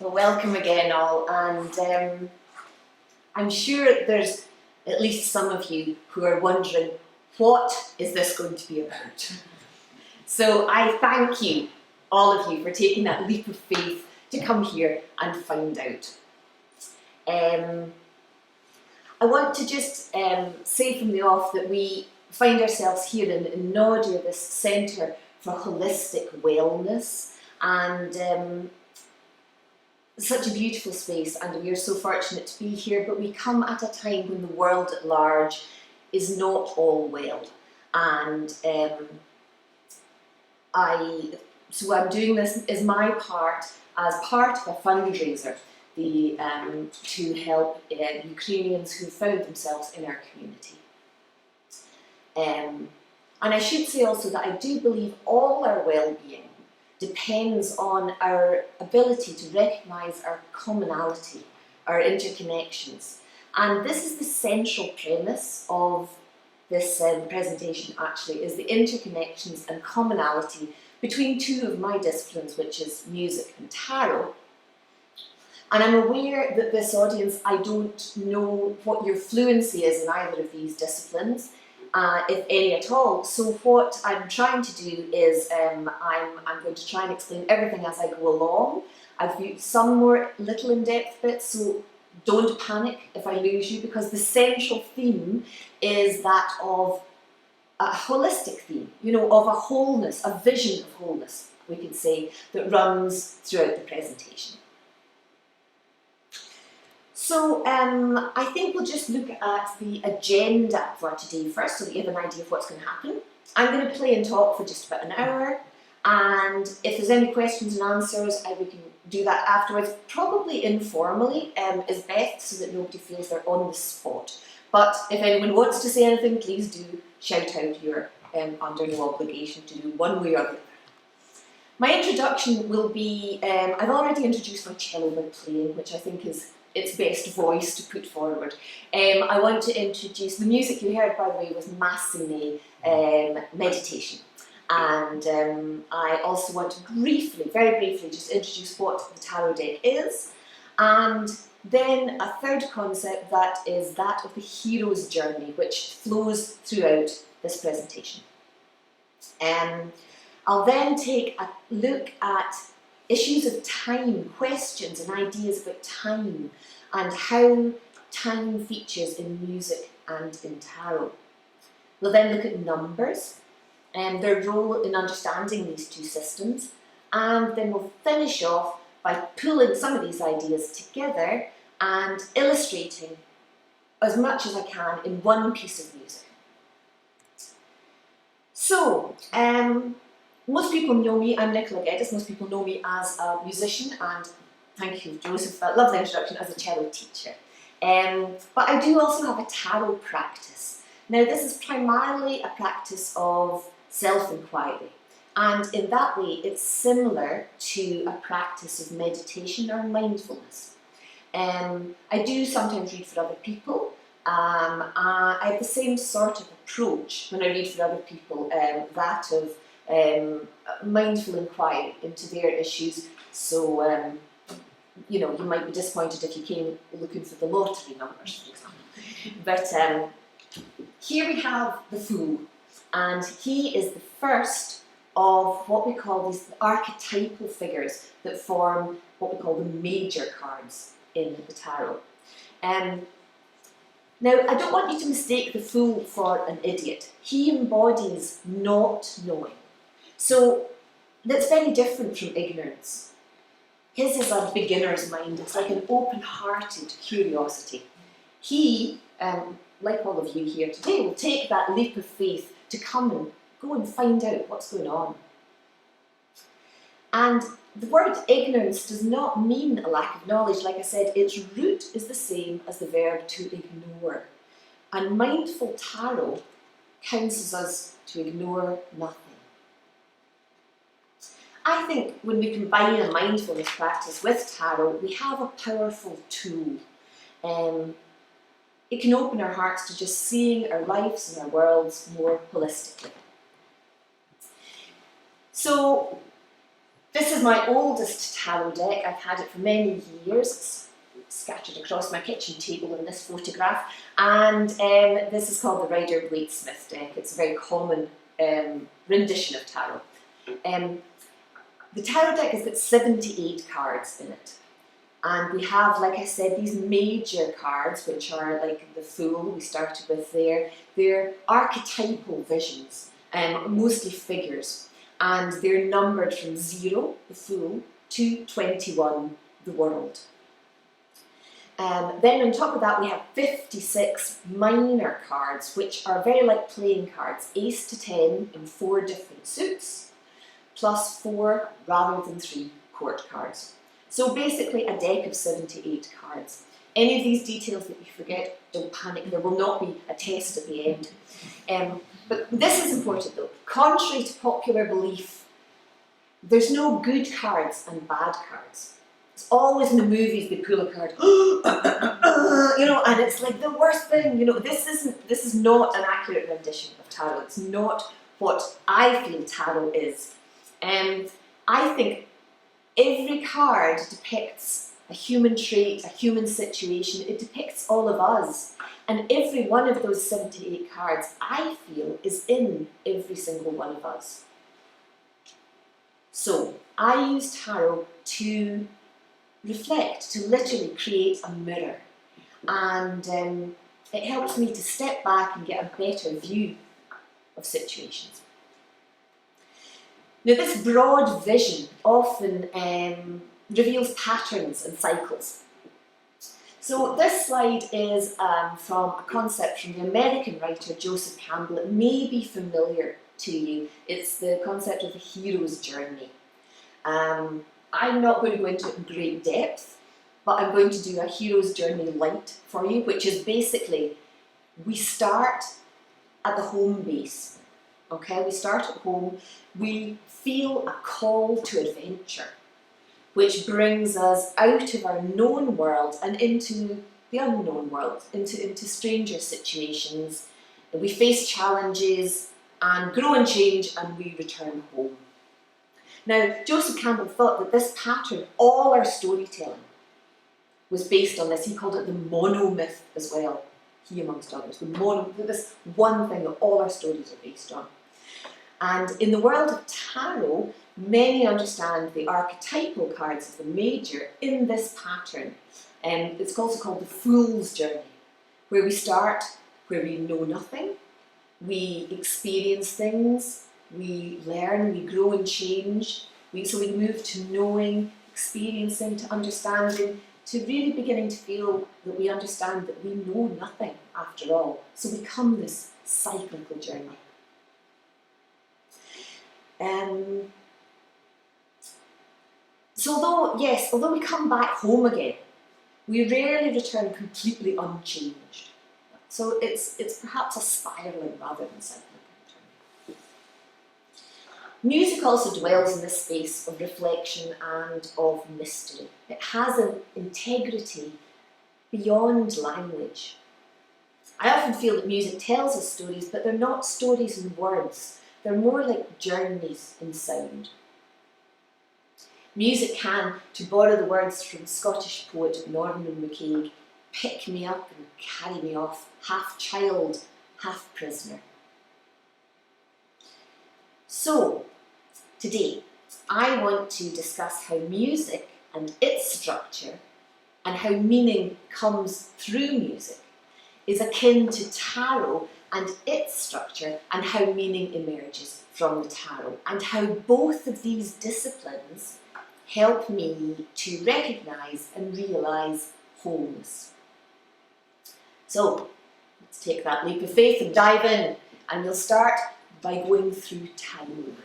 Well, welcome again all, and I'm sure there's at least some of you who are wondering, what is this going to be about? So I thank you, all of you, for taking that leap of faith to come here and find out. I want to just say from the off that we find ourselves here in Nadia, this centre for holistic wellness, and such a beautiful space, and we are so fortunate to be here, but we come at a time when the world at large is not all well, and so I'm doing this as my part, as part of a fundraiser to help Ukrainians who found themselves in our community. And I should say also that I do believe all our well-being depends on our ability to recognise our commonality, our interconnections. And this is the central premise of this presentation actually, is the interconnections and commonality between two of my disciplines, which is music and tarot. And I'm aware that this audience, I don't know what your fluency is in either of these disciplines, if any at all. So what I'm trying to do is I'm going to try and explain everything as I go along. I've used some more little in-depth bits, so don't panic if I lose you, because the central theme is that of a holistic theme, you know, of a wholeness, a vision of wholeness, we could say, that runs throughout the presentation. So I think we'll just look at the agenda for today first, so that you have an idea of what's going to happen. I'm going to play and talk for just about an hour, and if there's any questions and answers, we can do that afterwards, probably informally is best, so that nobody feels they're on the spot. But if anyone wants to say anything, please do shout out. You're under no obligation to do one way or the other. My introduction will be, I've already introduced my cello by playing, which I think is its best voice to put forward. I want to introduce, the music you heard, by the way, was Massine meditation. And I also want to briefly, very briefly, just introduce what the tarot deck is. And then a third concept, that is that of the hero's journey, which flows throughout this presentation. I'll then take a look at issues of time, questions and ideas about time, and how time features in music and in tarot. We'll then look at numbers and their role in understanding these two systems, and then we'll finish off by pulling some of these ideas together and illustrating as much as I can in one piece of music. So, most people know me, I'm Nicola Geddes, most people know me as a musician, and thank you, Joseph, for that lovely introduction, as a cello teacher. But I do also have a tarot practice. Now, this is primarily a practice of self-inquiry, and in that way it's similar to a practice of meditation or mindfulness. I do sometimes read for other people. I have the same sort of approach when I read for other people, that of mindful inquiry into their issues. So, you know, you might be disappointed if you came looking for the lottery numbers, for example. But here we have the Fool, and he is the first of what we call these archetypal figures that form what we call the major cards in the tarot. Now, I don't want you to mistake the fool for an idiot. He embodies not knowing. So that's very different from ignorance. His is a beginner's mind. It's like an open-hearted curiosity. He, like all of you here today, will take that leap of faith to come and go and find out what's going on. And the word ignorance does not mean a lack of knowledge. Like I said, its root is the same as the verb to ignore. And mindful tarot counsels us to ignore nothing. I think when we combine a mindfulness practice with tarot, we have a powerful tool. It can open our hearts to just seeing our lives and our worlds more holistically. So, this is my oldest tarot deck. I've had it for many years. It's scattered across my kitchen table in this photograph. And this is called the Rider-Waite-Smith deck. It's a very common rendition of tarot. The tarot deck has got 78 cards in it. And we have, like I said, these major cards, which are like the Fool we started with there. They're archetypal visions, mostly figures. And they're numbered from 0, the Fool, to 21, the World. Then on top of that we have 56 minor cards, which are very like playing cards, ace to 10 in 4 different suits, plus 4 rather than 3 court cards. So basically a deck of 78 cards. Any of these details that you forget, don't panic, there will not be a test at the end. But this is important though. Contrary to popular belief, there's no good cards and bad cards. It's always in the movies they pull a card, you know, and it's like the worst thing. You know, this is not an accurate rendition of tarot. It's not what I feel tarot is. I think every card depicts a human trait, a human situation. It depicts all of us. And every one of those 78 cards, I feel, is in every single one of us. So, I use tarot to reflect, to literally create a mirror. And it helps me to step back and get a better view of situations. Now, this broad vision often reveals patterns and cycles. So this slide is from a concept from the American writer Joseph Campbell. It may be familiar to you. It's the concept of the hero's journey. I'm not going to go into it in great depth, but I'm going to do a hero's journey light for you, which is basically we start at the home base. Okay, we start at home. We feel a call to adventure, which brings us out of our known world and into the unknown world, into stranger situations. We face challenges and grow and change, and we return home. Now, Joseph Campbell thought that this pattern, all our storytelling, was based on this. He called it the monomyth as well, he amongst others. This one thing that all our stories are based on. And in the world of tarot, many understand the archetypal cards as the major in this pattern. It's also called the Fool's Journey, where we start where we know nothing, we experience things, we learn, we grow and change. So we move to knowing, experiencing, to understanding, to really beginning to feel that we understand that we know nothing after all. So we come this cyclical journey. So although we come back home again, we rarely return completely unchanged. So it's perhaps a spiralling rather than cyclical return. Music also dwells in this space of reflection and of mystery. It has an integrity beyond language. I often feel that music tells us stories, but they're not stories in words. They're more like journeys in sound. Music can, to borrow the words from Scottish poet Norman MacCaig, pick me up and carry me off, half child, half prisoner. So, today, I want to discuss how music and its structure and how meaning comes through music is akin to tarot and its structure and how meaning emerges from the tarot, and how both of these disciplines help me to recognise and realise wholeness. So let's take that leap of faith and dive in, and we'll start by going through time.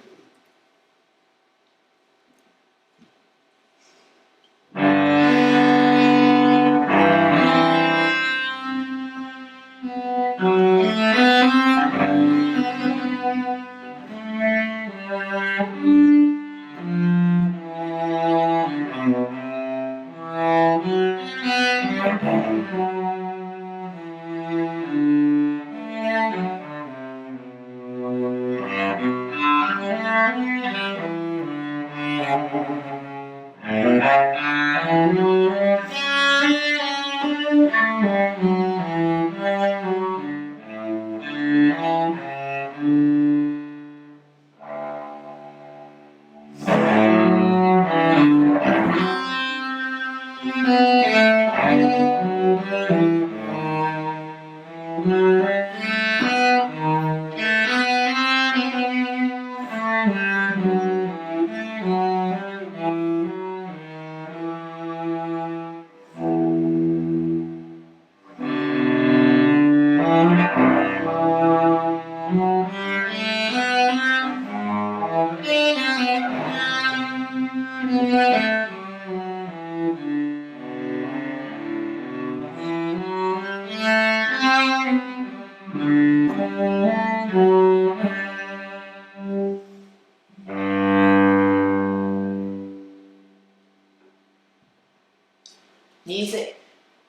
Music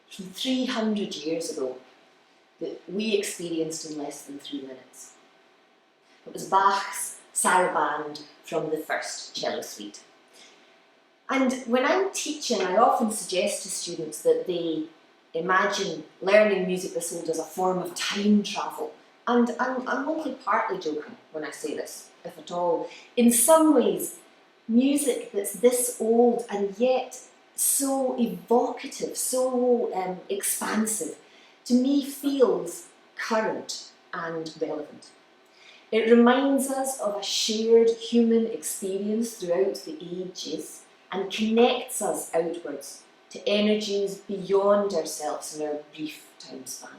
from 300 years ago that we experienced in less than 3 minutes. It was Bach's Saraband from the first cello suite. And when I'm teaching, I often suggest to students that they imagine learning music this old as a form of time travel. And I'm only partly joking when I say this, if at all. In some ways, music that's this old and yet so evocative, so expansive, to me feels current and relevant. It reminds us of a shared human experience throughout the ages and connects us outwards to energies beyond ourselves in our brief time span.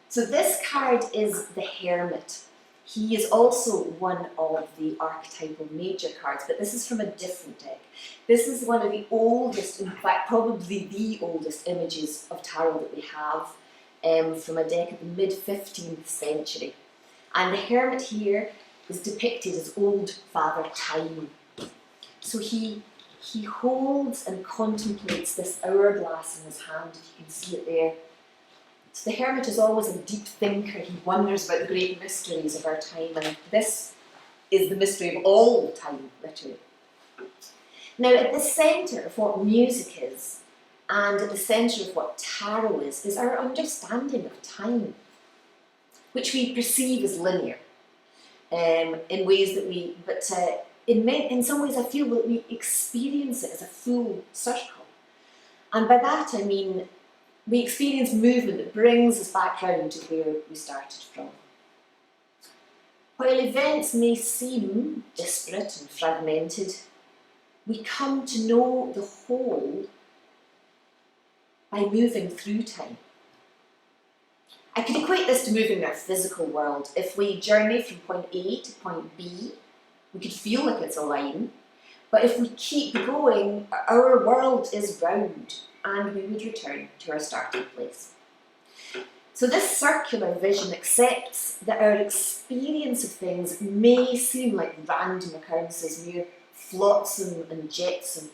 So this card is the Hermit. He is also one of the archetypal major cards, but this is from a different deck. This is one of the oldest, in fact probably the oldest images of tarot that we have, from a deck of the mid-15th century. And the Hermit here is depicted as old Father Time. So he holds and contemplates this hourglass in his hand, if you can see it there. So the Hermit is always a deep thinker. He wonders about the great mysteries of our time, and this is the mystery of all time, literally. Now, at the centre of what music is, and at the centre of what tarot is our understanding of time, which we perceive as linear, in ways that we, but in some ways I feel that we experience it as a full circle. And by that I mean we experience movement that brings us back round to where we started from. While events may seem disparate and fragmented, we come to know the whole by moving through time. I could equate this to moving in our physical world. If we journey from point A to point B, we could feel like it's a line, but if we keep going, our world is round and we would return to our starting place. So this circular vision accepts that our experience of things may seem like random occurrences, mere flotsam and jetsam,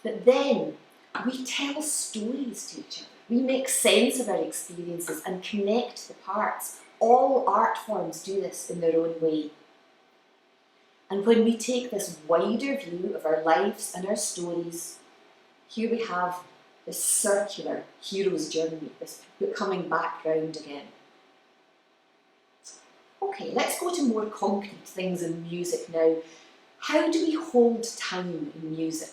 but then we tell stories to each other. We make sense of our experiences and connect the parts. All art forms do this in their own way. And when we take this wider view of our lives and our stories, here we have this circular hero's journey, this coming back round again. Okay, let's go to more concrete things in music now. How do we hold time in music?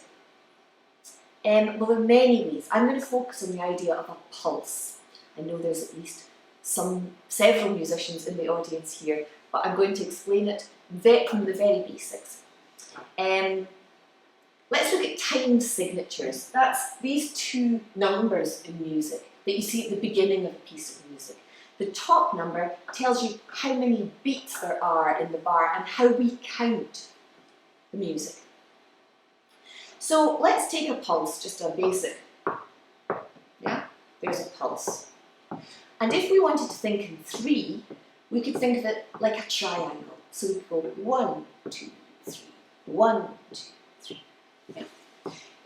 Well, there are many ways. I'm going to focus on the idea of a pulse. I know there's at least several musicians in the audience here, but I'm going to explain it from the very basics. Let's look at time signatures. That's these two numbers in music that you see at the beginning of a piece of music. The top number tells you how many beats there are in the bar and how we count the music. So let's take a pulse, just a basic. Yeah, there's a pulse. And if we wanted to think in 3, we could think of it like a triangle. So we could go 1, 2, 3, 1, 2, 3. Yeah.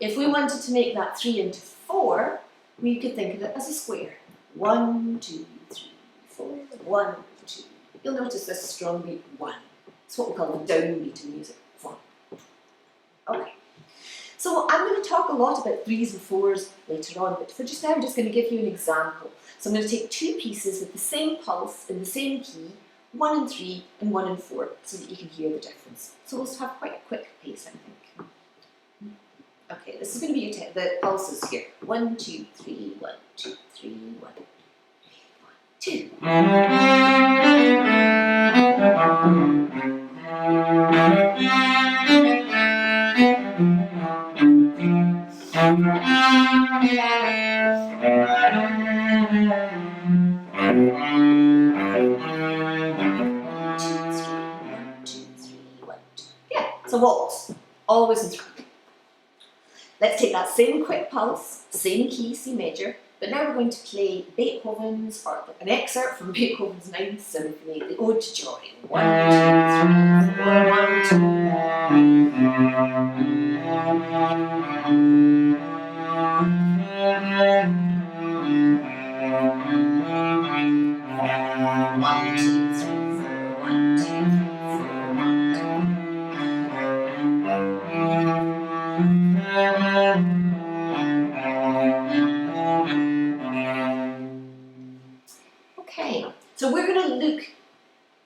If we wanted to make that 3 into 4, we could think of it as a square. 1, 2, 3, 4, 1, 2. You'll notice this strong beat 1. It's what we call the downbeat in music. 1. Okay. So I'm going to talk a lot about 3s and 4s later on, but for just now I'm just going to give you an example. So I'm going to take 2 pieces with the same pulse in the same key, 1 and 3 and 1 and 4, so that you can hear the difference. So we'll have quite a quick pace, I think. Okay, this is going to be the pulses here. 1, 2, 3, 1, 2, 3, 1, 3, 1, 2. Yeah, it's a waltz, always in 3. Let's take that same quick pulse, same key, C major, but now we're going to play Beethoven's, or an excerpt from Beethoven's 9th Symphony, the Ode to Joy. 1, 2, 3, 4, 1, 2. Okay, so we're going to look,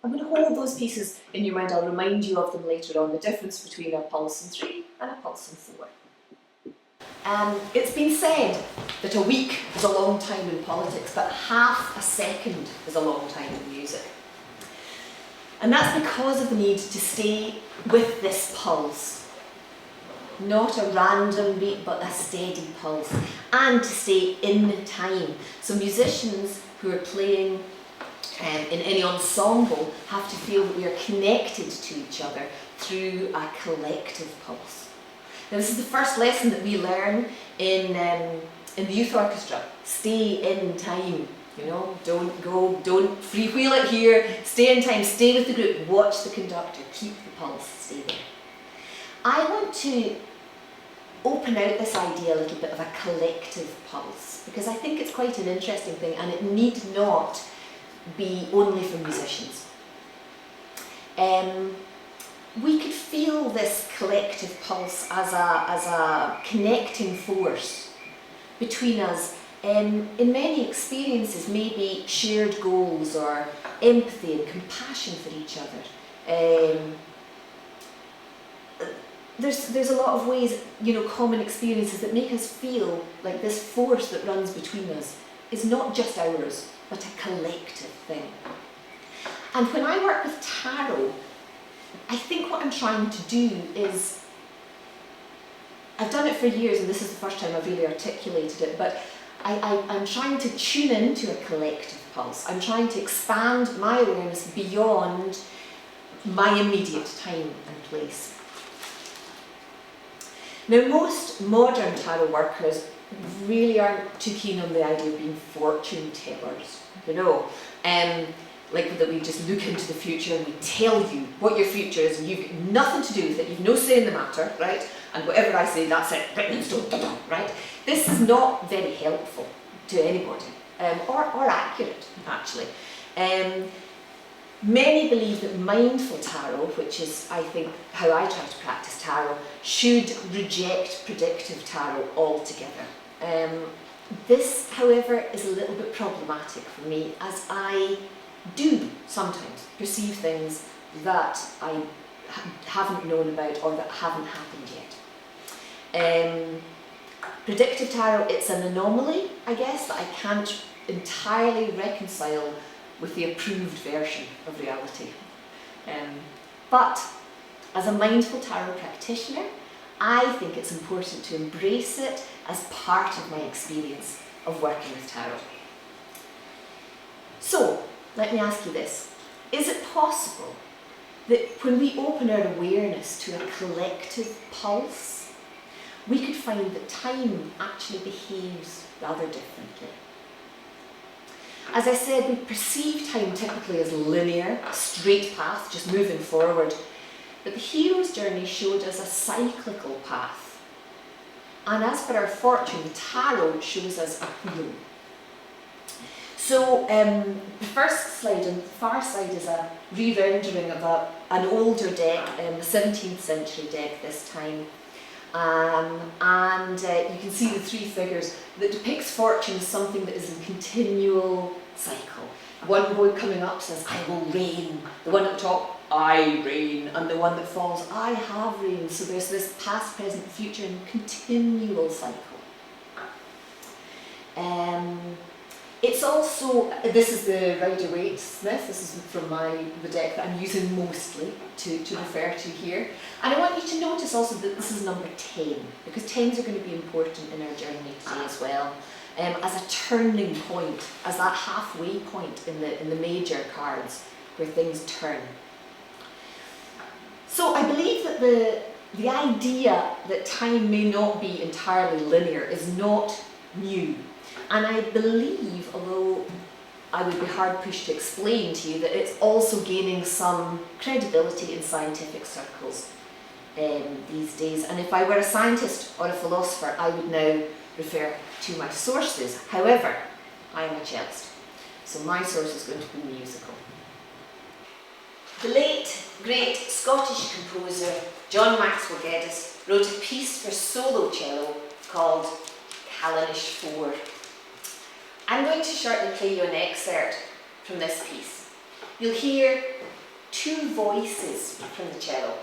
I'm going to hold those pieces in your mind. I'll remind you of them later on, the difference between a pulse in 3 and a pulse in 4. It's been said that a week is a long time in politics, but half a second is a long time in music. And that's because of the need to stay with this pulse. Not a random beat, but a steady pulse. And to stay in time. So musicians who are playing in any ensemble have to feel that we are connected to each other through a collective pulse. Now this is the first lesson that we learn in the youth orchestra. Stay in time, you know, don't freewheel it here, stay in time, stay with the group, watch the conductor, keep the pulse, stay there. I want to open out this idea a little bit of a collective pulse, because I think it's quite an interesting thing and it need not be only for musicians. We could feel this collective pulse as a connecting force between us in many experiences, maybe shared goals or empathy and compassion for each other. There's a lot of ways, you know, common experiences that make us feel like this force that runs between us is not just ours, but a collective thing. And when I work with tarot, I think what I'm trying to do is, I've done it for years and this is the first time I've really articulated it, but I'm trying to tune into a collective pulse. I'm trying to expand my awareness beyond my immediate time and place. Now most modern tarot workers really aren't too keen on the idea of being fortune tellers, you know. Like that we just look into the future and we tell you what your future is and you've got nothing to do with it, you've no say in the matter, right? And whatever I say, that's it, written in stone, right? This is not very helpful to anybody, or accurate, actually. Many believe that mindful tarot, which is, I think, how I try to practice tarot, should reject predictive tarot altogether. This, however, is a little bit problematic for me, as I do sometimes perceive things that I haven't known about or that haven't happened yet. Predictive tarot, it's an anomaly, I guess, that I can't entirely reconcile with the approved version of reality. But as a mindful tarot practitioner, I think it's important to embrace it as part of my experience of working with tarot. So, let me ask you this. Is it possible that when we open our awareness to a collective pulse, we could find that time actually behaves rather differently? As I said, we perceive time typically as linear, straight path, just moving forward. But the hero's journey showed us a cyclical path. And as for our fortune, the tarot shows us a wheel. So the first slide on the far side is a re-rendering of an older deck, the 17th century deck this time. You can see the three figures that depicts fortune as something that is in continual cycle. One boy coming up says, I will reign. The one at the top, I reign. And the one that falls, I have reigned. So there's this past, present, future, and continual cycle. It's also, this is the Rider-Waite-Smith, this is from the deck that I'm using mostly to refer to here. And I want you to notice also that this is number 10, because 10s are going to be important in our journey today as well, as a turning point, as that halfway point in the major cards where things turn. So I believe that the idea that time may not be entirely linear is not new. And I believe, although I would be hard pushed to explain to you, that it's also gaining some credibility in scientific circles these days. And if I were a scientist or a philosopher, I would now refer to my sources. However, I am a cellist, so my source is going to be musical. The late, great Scottish composer John Maxwell Geddes wrote a piece for solo cello called Callanish 4. I'm going to shortly play you an excerpt from this piece. You'll hear two voices from the cello.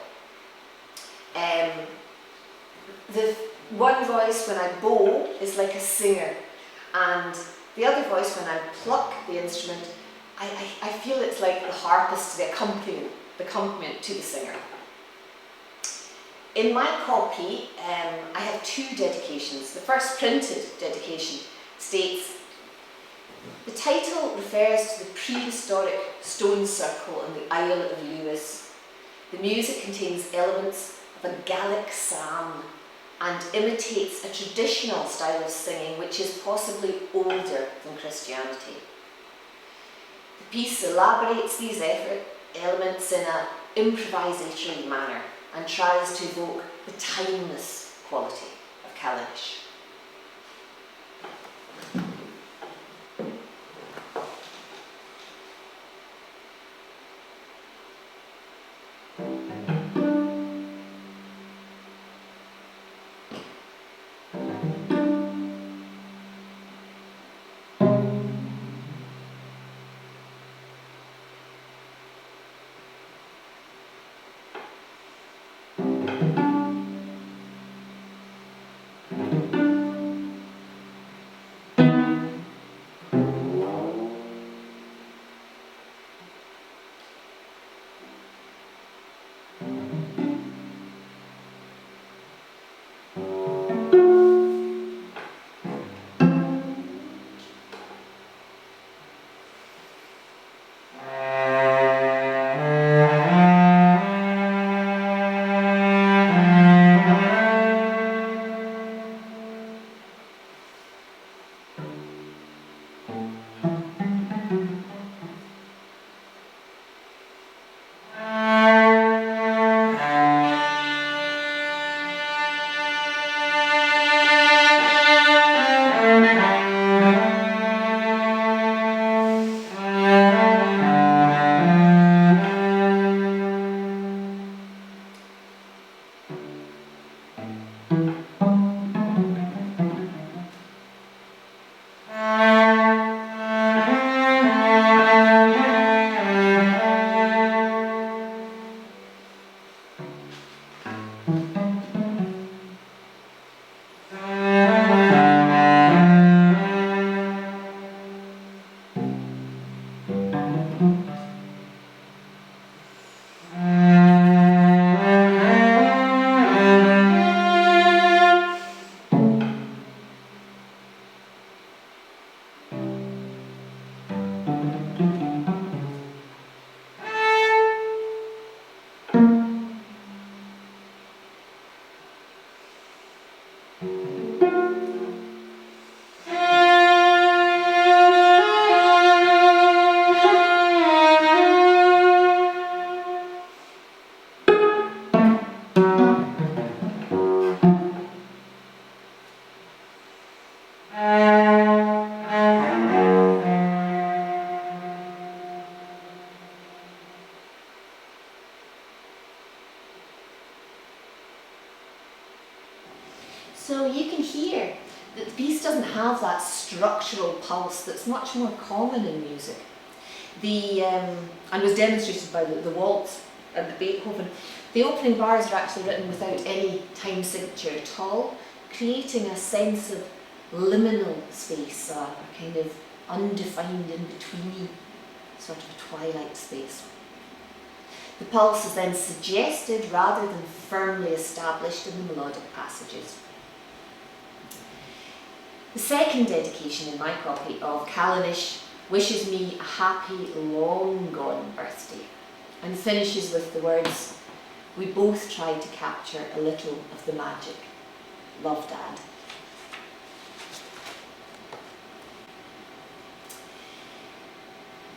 The one voice when I bow is like a singer, and the other voice when I pluck the instrument, I feel it's like the harpist, the accompaniment to the singer. In my copy, I have two dedications. The first printed dedication states, the title refers to the prehistoric stone circle on the Isle of Lewis. The music contains elements of a Gallic psalm and imitates a traditional style of singing which is possibly older than Christianity. The piece elaborates these elements in an improvisatory manner and tries to evoke the timeless quality of Callanish. So you can hear that the piece doesn't have that structural pulse that's much more common in music. And was demonstrated by the waltz and the Beethoven. The opening bars are actually written without any time signature at all, creating a sense of liminal space, a kind of undefined in-betweeny, sort of a twilight space. The pulse is then suggested rather than firmly established in the melodic passages. The second dedication in my copy of Kalanish wishes me a happy, long-gone birthday and finishes with the words, "We both tried to capture a little of the magic. Love, Dad."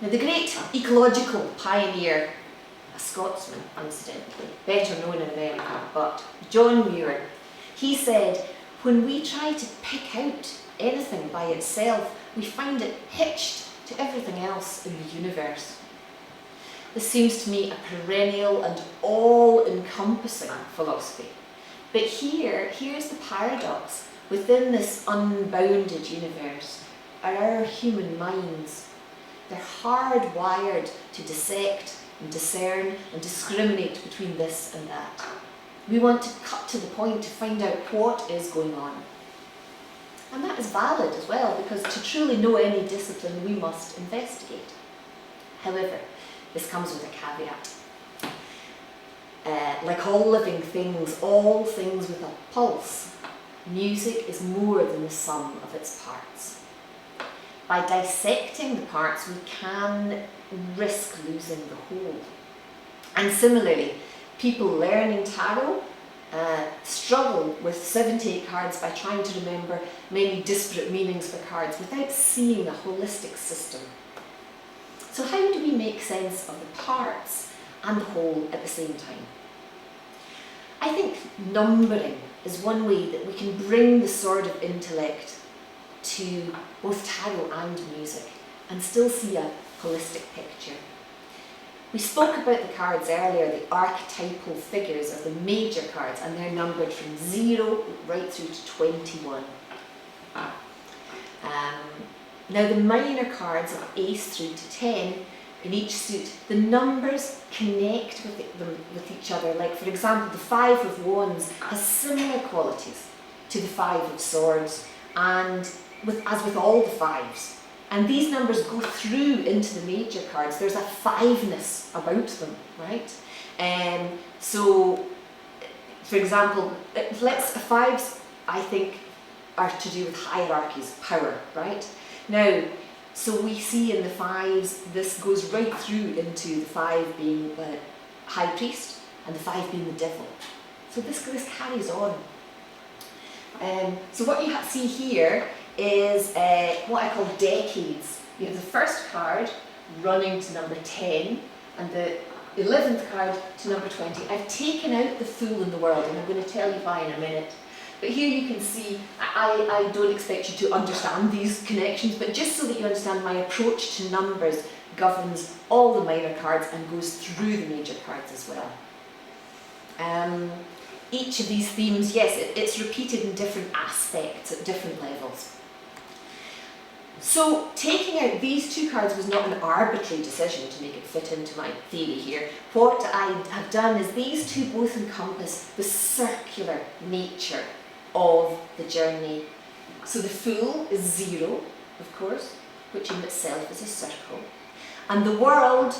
Now, the great ecological pioneer, a Scotsman incidentally, better known in America, but John Muir, he said, "When we try to pick out anything by itself, we find it hitched to everything else in the universe." This seems to me a perennial and all-encompassing philosophy. But here's the paradox. Within this unbounded universe are our human minds. They're hardwired to dissect and discern and discriminate between this and that. We want to cut to the point to find out what is going on. And that is valid as well, because to truly know any discipline, we must investigate. However, this comes with a caveat. Like all living things, all things with a pulse, music is more than the sum of its parts. By dissecting the parts, we can risk losing the whole. And similarly, people learning tarot struggle with 78 cards by trying to remember many disparate meanings for cards without seeing a holistic system. So how do we make sense of the parts and the whole at the same time? I think numbering is one way that we can bring the sword of intellect to both tarot and music and still see a holistic picture. We spoke about the cards earlier, the archetypal figures of the major cards, and they're numbered from 0 right through to 21. Now the minor cards of ace through to 10 in each suit, the numbers connect with each other. Like, for example, the 5 of wands has similar qualities to the 5 of swords, and as with all the 5s. And these numbers go through into the major cards. There's a 5-ness about them, right? So, for example, 5s, I think, are to do with hierarchies, power, right? Now, so we see in the 5s, this goes right through into the 5 being the high priest and the 5 being the devil. So this carries on. So what you see here is what I call decades. You have the first card running to number 10 and the 11th card to number 20. I've taken out the fool in the world, and I'm going to tell you why in a minute. But here you can see, I don't expect you to understand these connections, but just so that you understand, my approach to numbers governs all the minor cards and goes through the major cards as well. Each of these themes, yes, it's repeated in different aspects at different levels. So taking out these 2 cards was not an arbitrary decision to make it fit into my theory here. What I have done is these 2 both encompass the circular nature of the journey. So the Fool is 0, of course, which in itself is a circle. And the World,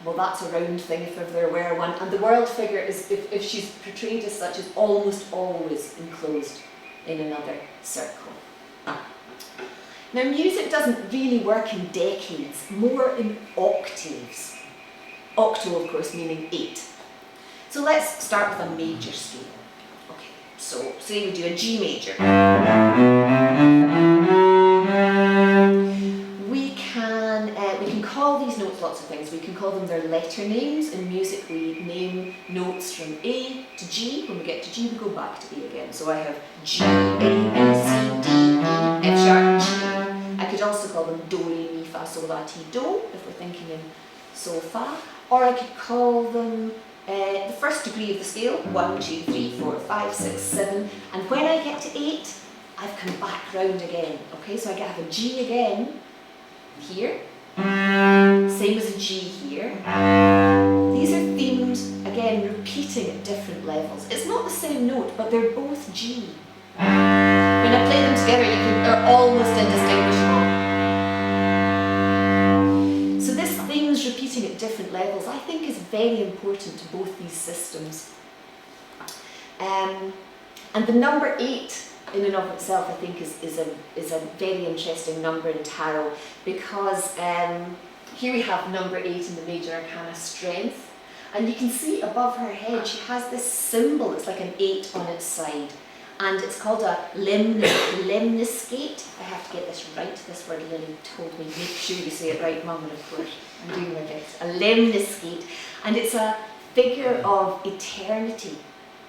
well, that's a round thing if ever there were one. And the World figure is, if she's portrayed as such, is almost always enclosed in another circle. Now music doesn't really work in decades, more in octaves. Octo, of course, meaning 8. So let's start with a major scale. Okay, so say we do a G major. We can call these notes lots of things. We can call them their letter names. In music we name notes from A to G. When we get to G we go back to A again. So I have G, A, B, C, D, E, F sharp, G. I could also call them Do, Re, Mi, Fa, Sol, La, Ti, Do if we're thinking in Sol, Fa. Or I could call them the first degree of the scale, 1, 2, 3, 4, 5, 6, 7. And when I get to 8, I've come back round again. Okay, so I have a G again here. Same as a G here. These are themes, again, repeating at different levels. It's not the same note, but they're both G. When I play them together, they're almost indistinguishable. So this themes repeating at different levels, I think, is very important to both these systems. And the number 8 in and of itself, I think, is a very interesting number in tarot, because here we have number 8 in the major arcana, strength, and you can see above her head she has this symbol. It's like an 8 on its side, and it's called a lemniscate. I have to get this right. This word Lily told me, make sure you say it right, Mum, and of course I'm doing my best. A lemniscate, and it's a figure of eternity,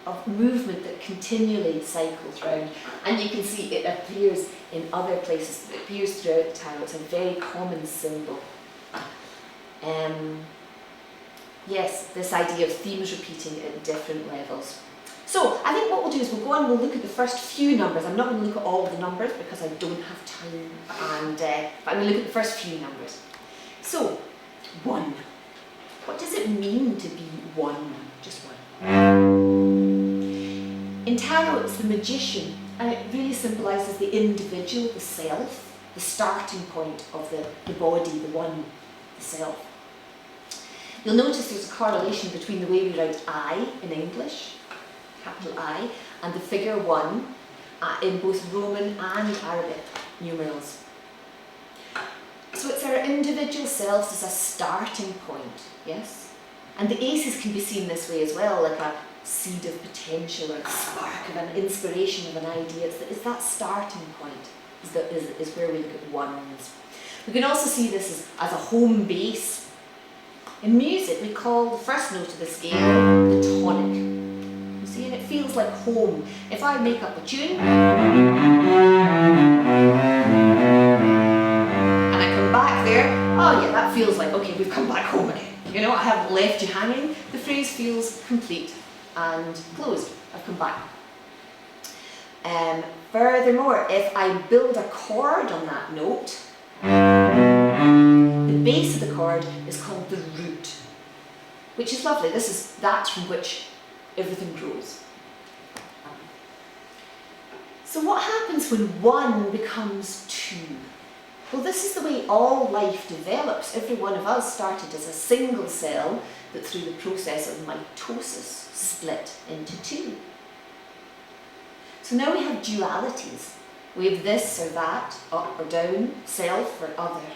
of movement that continually cycles round, and you can see it appears in other places. It appears throughout the tarot. It's a very common symbol. Yes, this idea of themes repeating at different levels. So I think what we'll do is we'll go and we'll look at the first few numbers. I'm not going to look at all the numbers because I don't have time, and but I'm going to look at the first few numbers. So 1. What does it mean to be 1? Just 1. In tarot, it's the magician, and it really symbolises the individual, the self, the starting point of the body, the one, the self. You'll notice there's a correlation between the way we write I in English, capital I, and the figure 1 in both Roman and Arabic numerals. So it's our individual selves as a starting point, yes? And the aces can be seen this way as well, like a seed of potential or a spark of an inspiration of an idea. It's that starting point is where we look at ones. We can also see this as a home base. In music, we call the first note of the scale the tonic. You see, and it feels like home. If I make up a tune and I come back there, oh yeah, that feels like, okay, we've come back home again. You know, I haven't left you hanging. The phrase feels complete and closed. I've come back. Furthermore, if I build a chord on that note, the base of the chord is called the root, which is lovely. That's from which everything grows. So what happens when 1 becomes 2? Well, this is the way all life develops. Every one of us started as a single cell that through the process of mitosis split into 2. So now we have dualities. We have this or that, up or down, self or other.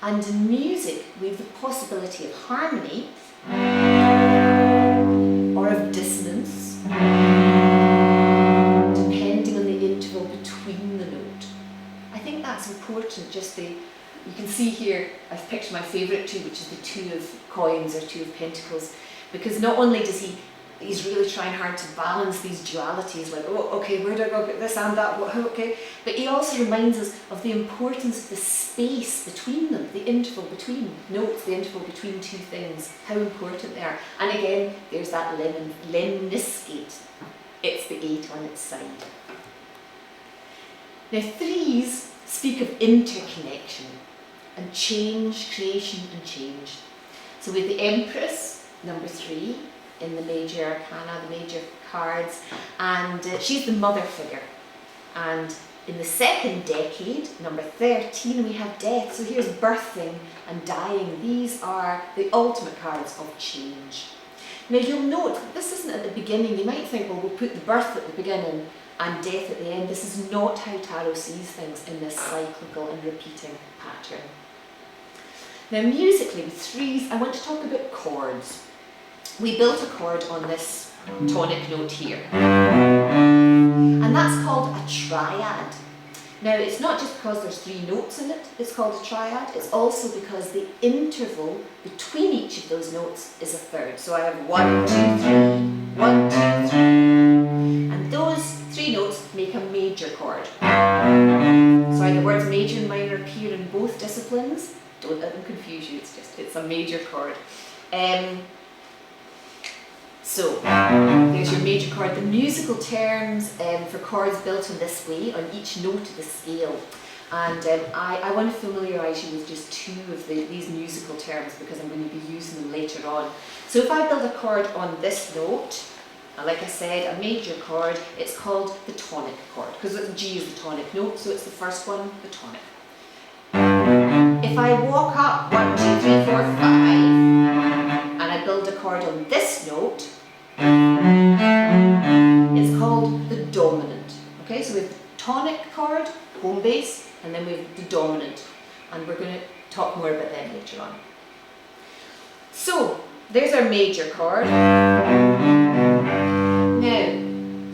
And in music, we have the possibility of harmony or of dissonance, depending on the interval between the note. I think that's important. You can see here, I've picked my favourite 2, which is the 2 of coins or 2 of pentacles, because not only does he's really trying hard to balance these dualities, like, oh, okay, where do I go, get this and that, okay, but he also reminds us of the importance of the space between them, the interval between notes, the interval between 2 things, how important they are. And again, there's that lemniscate. It's the 8 on its side. Now 3s speak of interconnection and change, creation and change. So with the Empress, number 3, in the major arcana, the major cards, and she's the mother figure. And in the second decade, number 13, we have death. So here's birthing and dying. These are the ultimate cards of change. Now you'll note, this isn't at the beginning. You might think, well, we'll put the birth at the beginning and death at the end. This is not how tarot sees things in this cyclical and repeating pattern. Now musically, with threes, I want to talk about chords. We built a chord on this tonic note here, and that's called a triad. Now it's not just because there's 3 notes in it, it's called a triad, it's also because the interval between each of those notes is a third. So I have 1, 2, 3, 1, 2, 3, and those 3 notes make a major chord. Sorry, the words major and minor appear in both disciplines. Don't let them confuse you, it's a major chord. So, there's your major chord. The musical terms for chords built in this way on each note of the scale. And I want to familiarise you with just 2 of these musical terms because I'm going to be using them later on. So if I build a chord on this note, like I said, a major chord, it's called the tonic chord because G is the tonic note, so it's the first one, the tonic. If I walk up 1, 2, 3, 4, 5, and I build a chord on this note, it's called the dominant. Okay, so we have the tonic chord, home bass, and then we have the dominant, and we're going to talk more about them later on. So there's our major chord. Now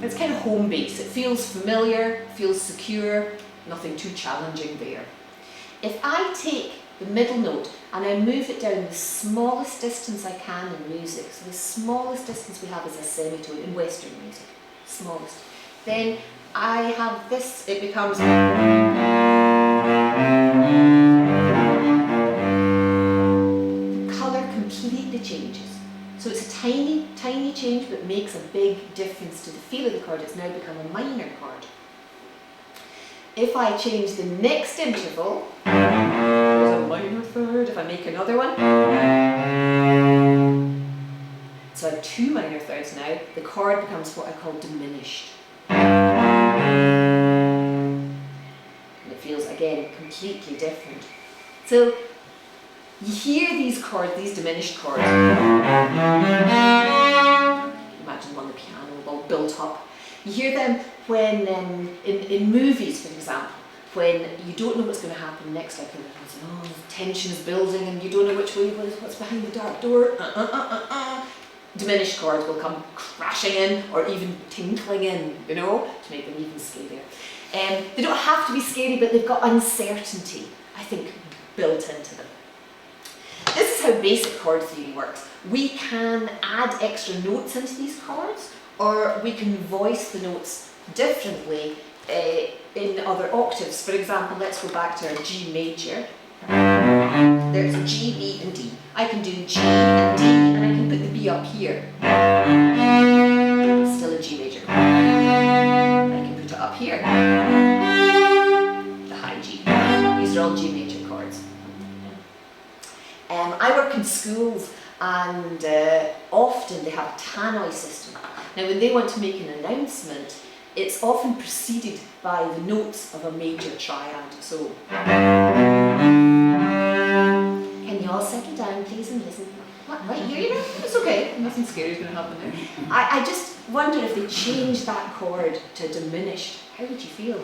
it's kind of home bass. It feels familiar, feels secure, nothing too challenging there. If I take the middle note and I move it down the smallest distance I can in music, so the smallest distance we have is a semitone in Western music, smallest, then I have this, it becomes, the colour completely changes. So it's a tiny, tiny change but makes a big difference to the feel of the chord. It's now become a minor chord. If I change the next interval, there's a minor third, if I make another one, so I have 2 minor thirds now, the chord becomes what I call diminished. And it feels, again, completely different. So you hear these chords, these diminished chords, imagine on the piano, all built up. You hear them when, in movies, for example, when you don't know what's going to happen next, like the tension is building and you don't know which way, what's behind the dark door, diminished chords will come crashing in or even tinkling in, you know, to make them even scarier. They don't have to be scary, but they've got uncertainty, I think, built into them. This is how basic chord theory works. We can add extra notes into these chords, or we can voice the notes differently in other octaves. For example, let's go back to our G major. There's a G, B and D. I can do G and D and I can put the B up here. Still a G major chord. I can put it up here. The high G. These are all G major chords. I work in schools and often they have a tannoy system. Now when they want to make an announcement, it's often preceded by the notes of a major triad. So, can you all settle down please and listen? What, right here, you know? It's okay, nothing scary is going to happen there. I just wonder if they change that chord to diminished, how would you feel?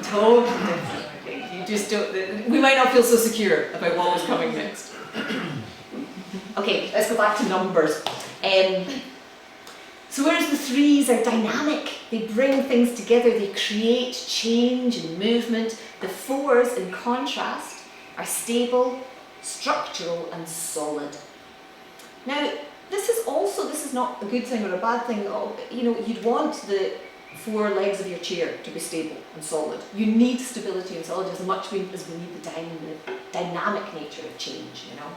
Totally different. You just don't, we might not feel so secure about what was coming next. Okay, let's go back to numbers. So whereas the threes are dynamic, they bring things together, they create change and movement, the fours, in contrast, are stable, structural and solid. Now, this is not a good thing or a bad thing. You know, you'd want the 4 legs of your chair to be stable and solid. You need stability and solidity as much as we need the dynamic nature of change, you know.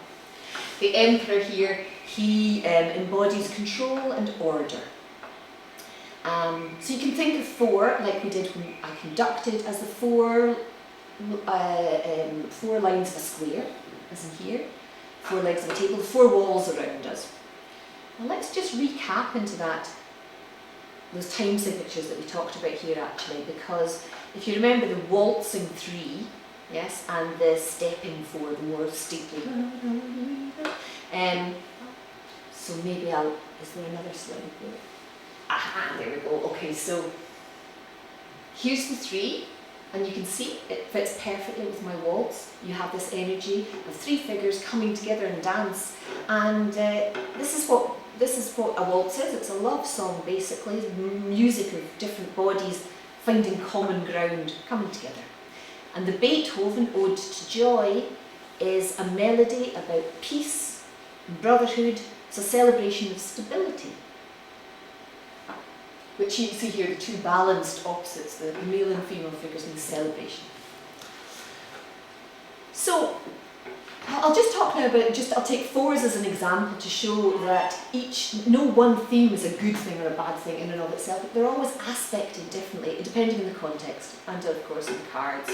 The Emperor here, he embodies control and order. So you can think of 4, like we did when I conducted, as the 4 lines of a square, as in here, 4 legs of a table, 4 walls around us. Now let's just recap into those time signatures that we talked about here actually, because if you remember the waltzing 3, yes, and the stepping 4, the more stately. So maybe is there another slide here? Aha, there we go. Okay, so here's the 3, and you can see it fits perfectly with my waltz. You have this energy of 3 figures coming together in dance, and this is what a waltz is. It's a love song, basically, music of different bodies finding common ground, coming together. And the Beethoven Ode to Joy is a melody about peace, brotherhood. It's a celebration of stability, which you can see here, the 2 balanced opposites, the male and female figures in the celebration. So I'll just talk now about, I'll take 4s as an example to show that no one theme is a good thing or a bad thing in and of itself. They're always aspected differently, depending on the context, and of course on the cards.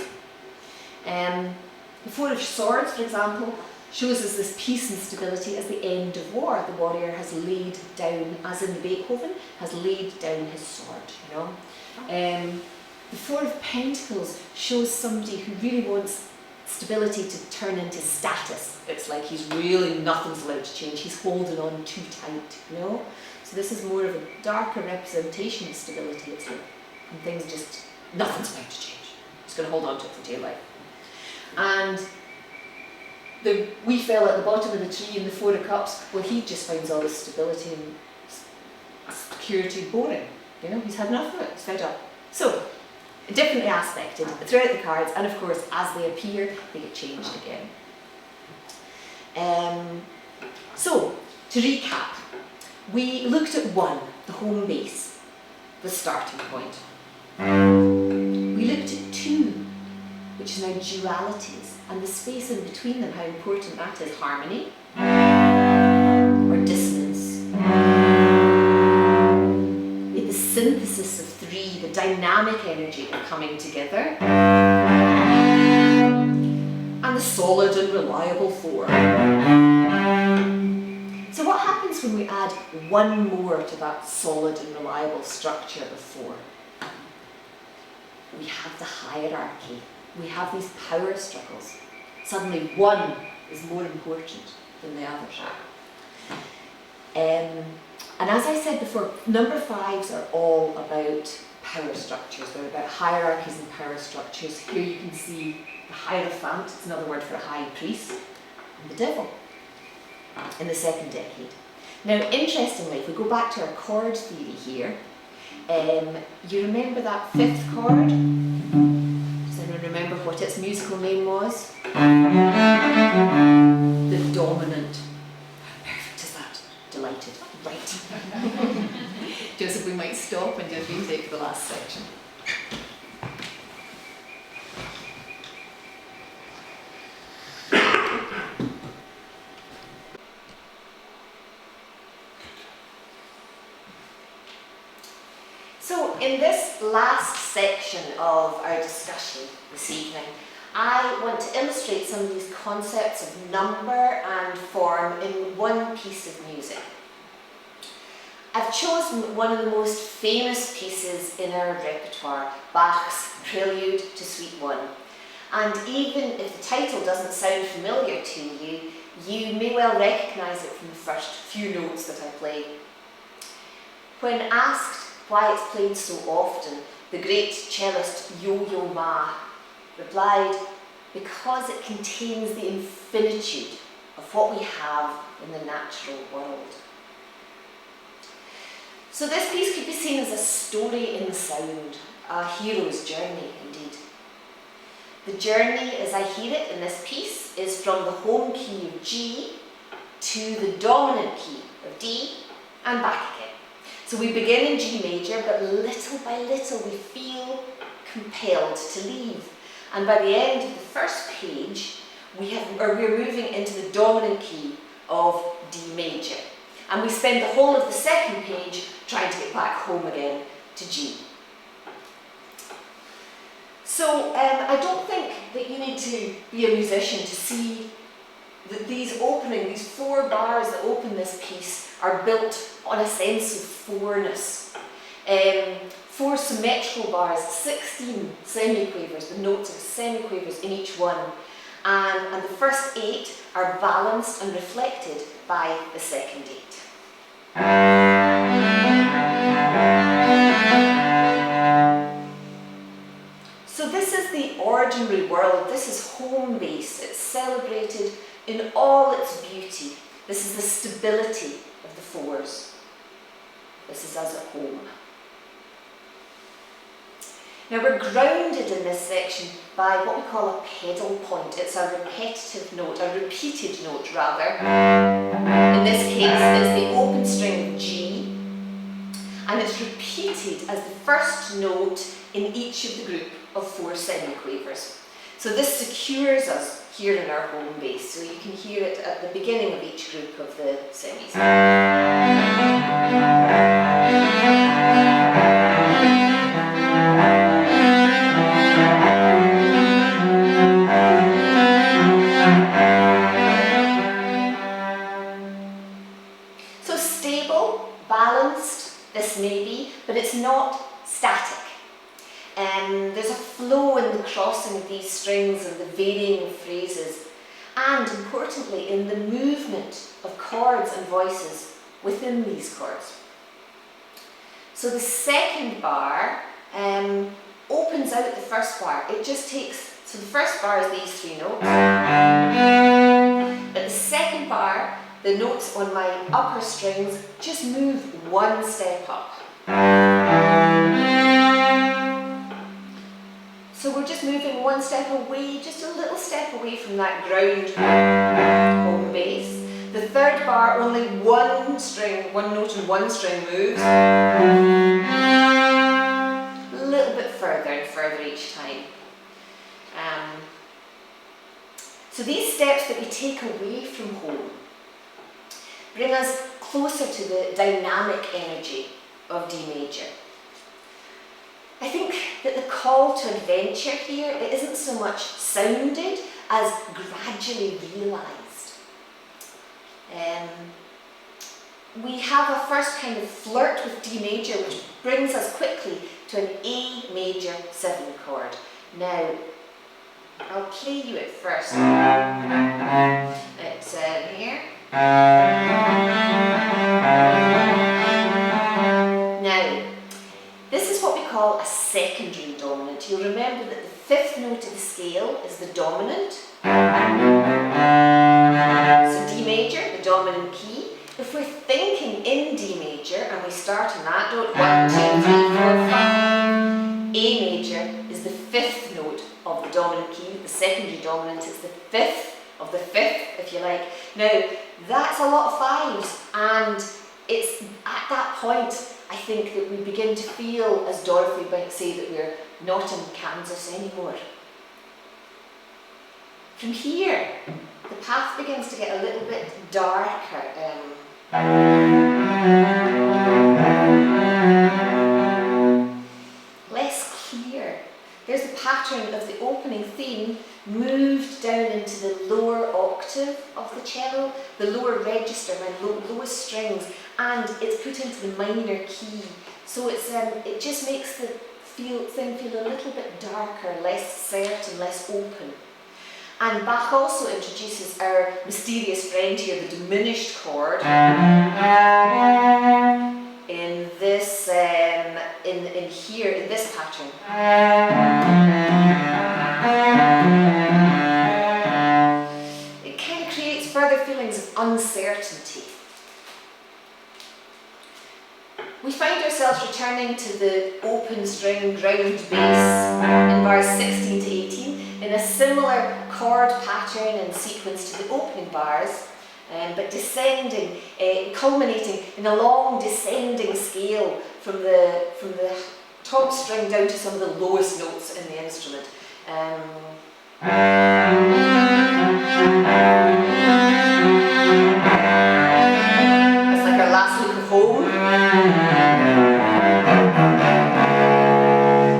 The 4 of Swords, for example, shows us this peace and stability as the end of war. The warrior has laid down, as in the Beethoven, has laid down his sword, you know. The 4 of Pentacles shows somebody who really wants stability to turn into status. It's like he's really, nothing's allowed to change. He's holding on too tight, you know. So this is more of a darker representation of stability. It's like when things just, nothing's allowed to change. He's going to hold on to it for dear life. And the wee fella at the bottom of the tree in the 4 of Cups, well, he just finds all this stability and security boring. You know, he's had enough of it, he's fed up. So, differently aspected throughout the cards, and of course, as they appear, they get changed again. So, to recap, we looked at 1, the home base, the starting point. We looked at 2, which is now dualities, and the space in between them, how important that is. Harmony or dissonance. We had the synthesis of 3, the dynamic energy of coming together, and the solid and reliable 4. So what happens when we add 1 more to that solid and reliable structure of 4? We have the hierarchy. We have these power struggles. Suddenly 1 is more important than the others. And as I said before, number 5s are all about power structures. They're about hierarchies and power structures. Here you can see the Hierophant, it's another word for a high priest, and the devil in the 2nd decade. Now, interestingly, if we go back to our chord theory here, you remember that 5th chord? Does anyone remember what its musical name was? The dominant. How perfect is that? Delighted. Right. Joseph, we might stop and do a retake for the last section. So, in this last section of our discussion this evening, I want to illustrate some of these concepts of number and form in one piece of music. I've chosen one of the most famous pieces in our repertoire, Bach's Prelude to Suite 1. And even if the title doesn't sound familiar to you, you may well recognise it from the first few notes that I play. When asked why it's played so often, the great cellist Yo-Yo Ma replied, because it contains the infinitude of what we have in the natural world. So this piece could be seen as a story in sound, a hero's journey indeed. The journey, as I hear it in this piece, is from the home key of G to the dominant key of D and back again. So we begin in G major, but little by little we feel compelled to leave. And by the end of the first page, we're moving into the dominant key of D major. And we spend the whole of the second page trying to get back home again to G. So I don't think that you need to be a musician to see that these 4 bars that open this piece are built on a sense of fourness. 4 symmetrical bars, 16 semiquavers, the notes are semiquavers in each one. And the first 8 are balanced and reflected by the second 8. So this is the ordinary world, this is home base, it's celebrated in all its beauty. This is the stability of the fours. This is us at home. Now we're grounded in this section by what we call a pedal point. It's a repetitive note, a repeated note rather. In this case it's the open string of G, and it's repeated as the first note in each of the group of 4 semiquavers. So this secures us here in our home base, so you can hear it at the beginning of each group of the semis. So stable, balanced, this may be, but it's not static. There's a flow in the crossing of these strings and the varying of phrases, and importantly in the movement of chords and voices within these chords. So the second bar opens out the first bar. It just takes, so the first bar is these 3 notes, but the second bar, the notes on my upper strings just move 1 step up. So we're just moving 1 step away, just a little step away from that ground home base. The third bar, only 1 string, 1 note and 1 string moves. A little bit further and further each time. So these steps that we take away from home bring us closer to the dynamic energy of D major. I think that the call to adventure here, it isn't so much sounded as gradually realised. We have a first kind of flirt with D major, which brings us quickly to an A major 7 chord. Now, I'll play you it first. It's here. Now, this is what we call a secondary dominant. You'll remember that the 5th note of the scale is the dominant. So D major, the dominant key. If we're thinking in D major and we start on that note, 1, 2, 3, 4, 5, A major is the 5th note of the dominant key. The secondary dominant is the 5th of the 5th, if you like. Now, that's a lot of 5s, and it's at that point I think that we begin to feel, as Dorothy might say, that we're not in Kansas anymore. From here, the path begins to get a little bit darker. Less clear. There's the pattern of the opening theme moved down into the lower octave of the cello, the lower register, my lowest strings, and it's put into the minor key. So it's it just makes the thing feel a little bit darker, less certain, less open. And Bach also introduces our mysterious friend here, the diminished chord, in this, in here, in this pattern. It kind of creates further feelings of uncertainty. We find ourselves returning to the open string ground bass in bars 16 to 18 in a similar chord pattern and sequence to the opening bars, but descending, culminating in a long descending scale from the top string down to some of the lowest notes in the instrument. It's like our last look of home.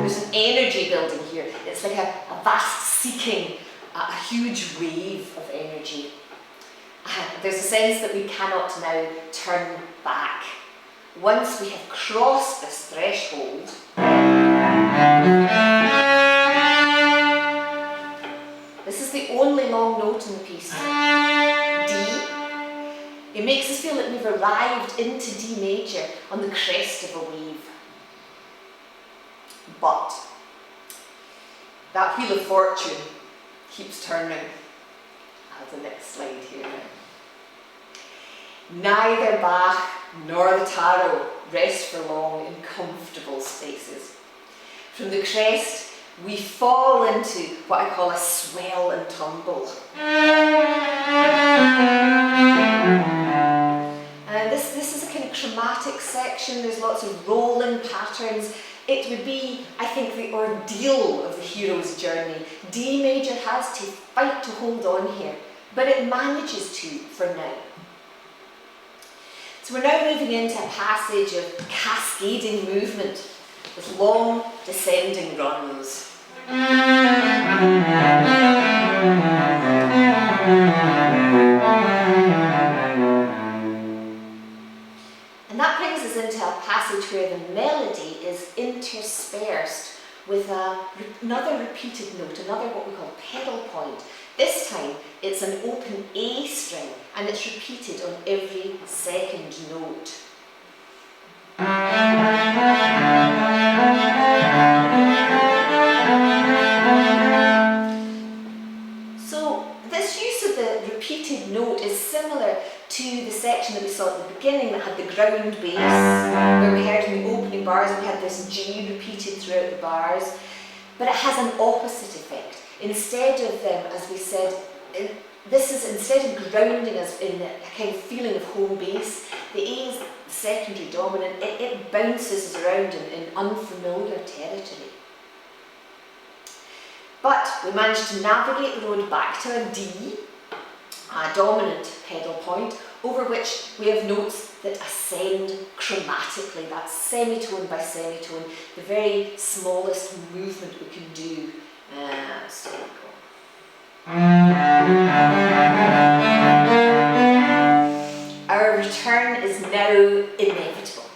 There's an energy building here. It's like a vast seeking, a huge wave of energy. There's a sense that we cannot now turn back. Once we have crossed this threshold, this is the only long note in the piece, D. It makes us feel that we've arrived into D major on the crest of a wave. But that wheel of fortune keeps turning. I have the next slide here now. Neither Bach nor the tarot rest for long in comfortable spaces. From the crest, we fall into what I call a swell and tumble. This is a kind of chromatic section. There's lots of rolling patterns. It would be, I think, the ordeal of the hero's journey. D major has to fight to hold on here, but it manages to for now. So we're now moving into a passage of cascading movement with long descending runs. And that brings us into a passage where the melody is interspersed with another repeated note, another what we call pedal point. This time it's an open A string and it's repeated on every second note. So this use of the repeated note is similar to the section that we saw at the beginning that had the ground bass, where we heard in the opening bars we had this G repeated throughout the bars, but it has an opposite effect. Instead of as we said, this is instead of grounding us in a kind of feeling of home base, the A is the secondary dominant, it bounces us around in unfamiliar territory. But we managed to navigate the road back to a D, a dominant pedal point, over which we have notes that ascend chromatically. That's semitone by semitone, the very smallest movement we can do. So we go. Our return is now inevitable.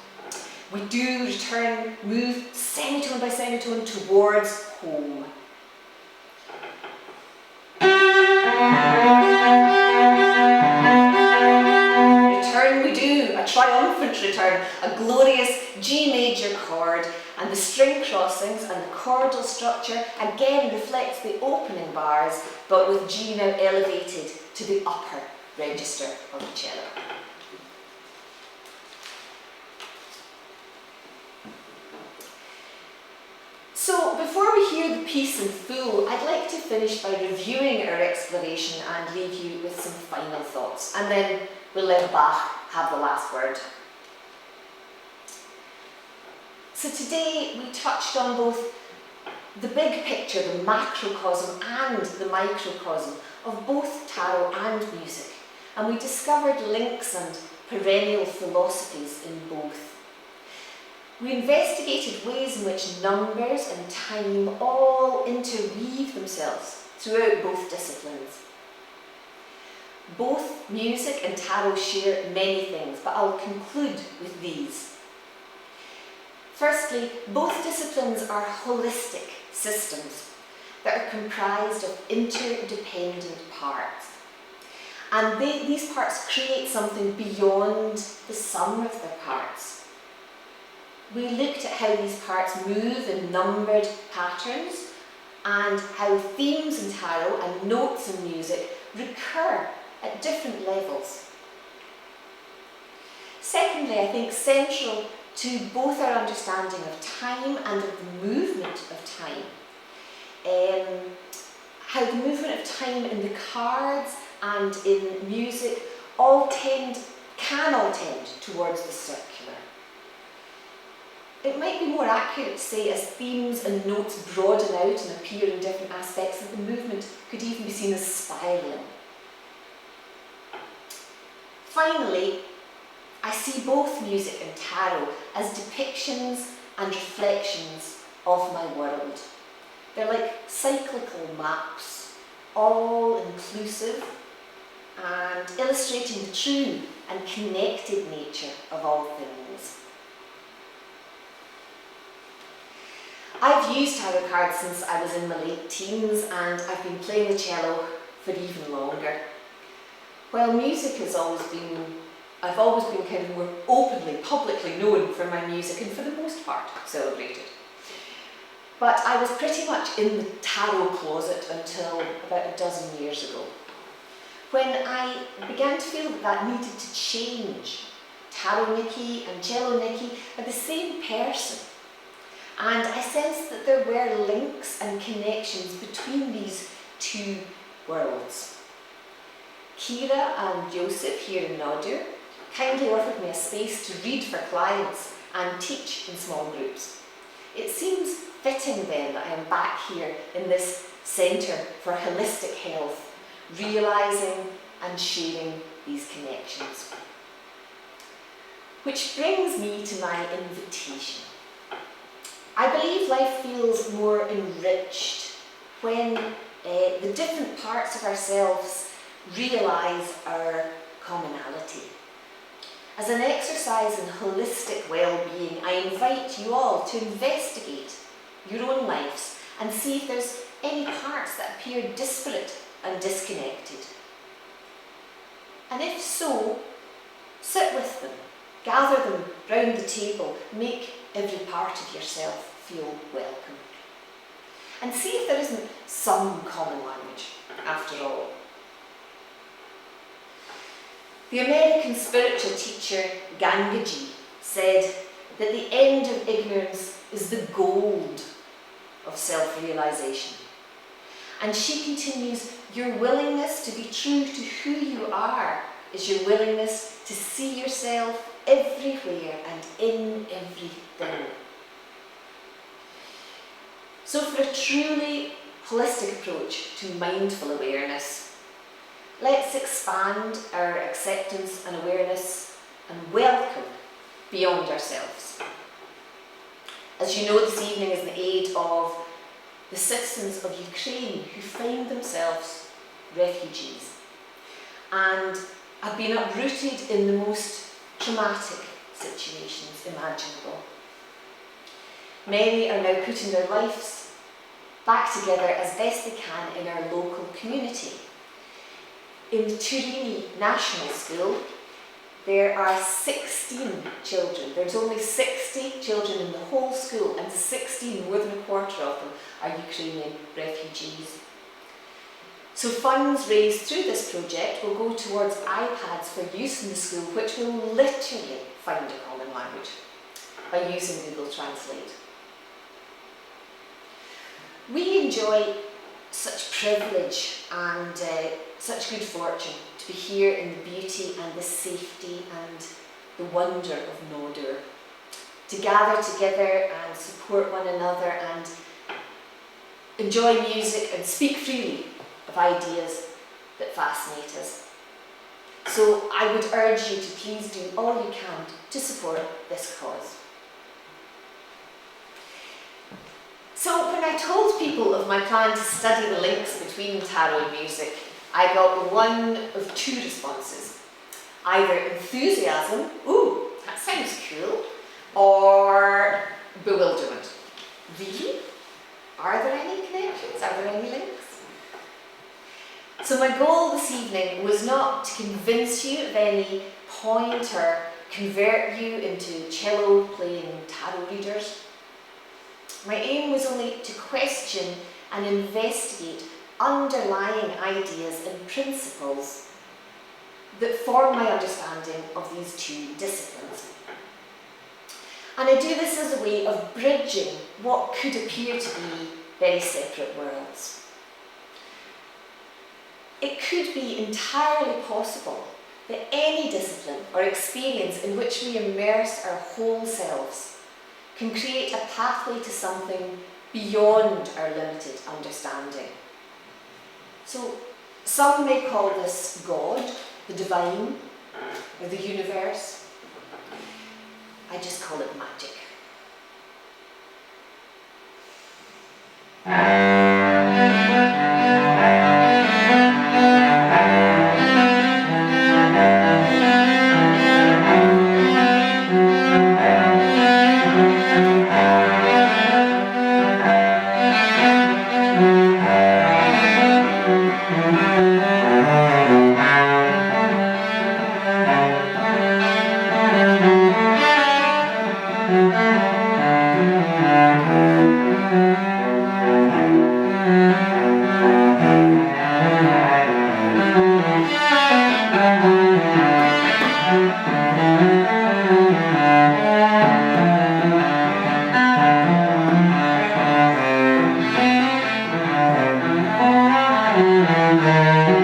We do return, move semitone by semitone towards home. Return we do, a triumphant return, a glorious G major chord, and the string crossings and the chordal structure again reflects the opening bars, but with G now elevated to the upper register of the cello. So before we hear the piece in full, I'd like to finish by reviewing our exploration and leave you with some final thoughts, and then we'll let Bach have the last word. So today we touched on both the big picture, the macrocosm and the microcosm of both tarot and music, and we discovered links and perennial philosophies in both. We investigated ways in which numbers and time all interweave themselves throughout both disciplines. Both music and tarot share many things, but I'll conclude with these. Firstly, both disciplines are holistic systems that are comprised of interdependent parts. And these parts create something beyond the sum of their parts. We looked at how these parts move in numbered patterns and how themes in tarot and notes in music recur at different levels. Secondly, I think central to both our understanding of time and of the movement of time, how the movement of time in the cards and in music can all tend towards the circular. It might be more accurate to say as themes and notes broaden out and appear in different aspects that the movement could even be seen as spiralling. Finally, I see both music and tarot as depictions and reflections of my world. They're like cyclical maps, all inclusive and illustrating the true and connected nature of all things. I've used tarot cards since I was in my late teens, and I've been playing the cello for even longer. While music has always been I've always been kind of more openly, publicly known for my music and for the most part celebrated. But I was pretty much in the tarot closet until about a dozen years ago, when I began to feel that that needed to change. Tarot Nikki and Cello Nikki are the same person, and I sensed that there were links and connections between these two worlds. Kira and Joseph here in Nadir kindly offered me a space to read for clients and teach in small groups. It seems fitting then that I am back here in this centre for holistic health, realising and sharing these connections. Which brings me to my invitation. I believe life feels more enriched when the different parts of ourselves realise our commonality. As an exercise in holistic well-being, I invite you all to investigate your own lives and see if there's any parts that appear disparate and disconnected. And if so, sit with them, gather them round the table, make every part of yourself feel welcome. And see if there isn't some common language after all. The American spiritual teacher Gangaji said that the end of ignorance is the gold of self-realisation. And she continues, your willingness to be true to who you are is your willingness to see yourself everywhere and in everything. So for a truly holistic approach to mindful awareness, let's expand our acceptance and awareness and welcome beyond ourselves. As you know, this evening is in aid of the citizens of Ukraine who find themselves refugees and have been uprooted in the most traumatic situations imaginable. Many are now putting their lives back together as best they can in our local community. In the Turini National School, there are 16 children. There's only 60 children in the whole school, and 16, more than a quarter of them, are Ukrainian refugees. So funds raised through this project will go towards iPads for use in the school, which will literally find a common language by using Google Translate. We enjoy such privilege and such good fortune to be here in the beauty and the safety and the wonder of Nadir, to gather together and support one another and enjoy music and speak freely of ideas that fascinate us. So I would urge you to please do all you can to support this cause. So when I told people of my plan to study the links between tarot and music, I got one of two responses. Either enthusiasm, ooh, that sounds cool, or bewilderment. Really? Are there any connections? Are there any links? So my goal this evening was not to convince you of any point or convert you into cello playing tarot readers. My aim was only to question and investigate underlying ideas and principles that form my understanding of these two disciplines. And I do this as a way of bridging what could appear to be very separate worlds. It could be entirely possible that any discipline or experience in which we immerse our whole selves can create a pathway to something beyond our limited understanding. So some may call this God, the divine, or the universe. I just call it magic. Thank you.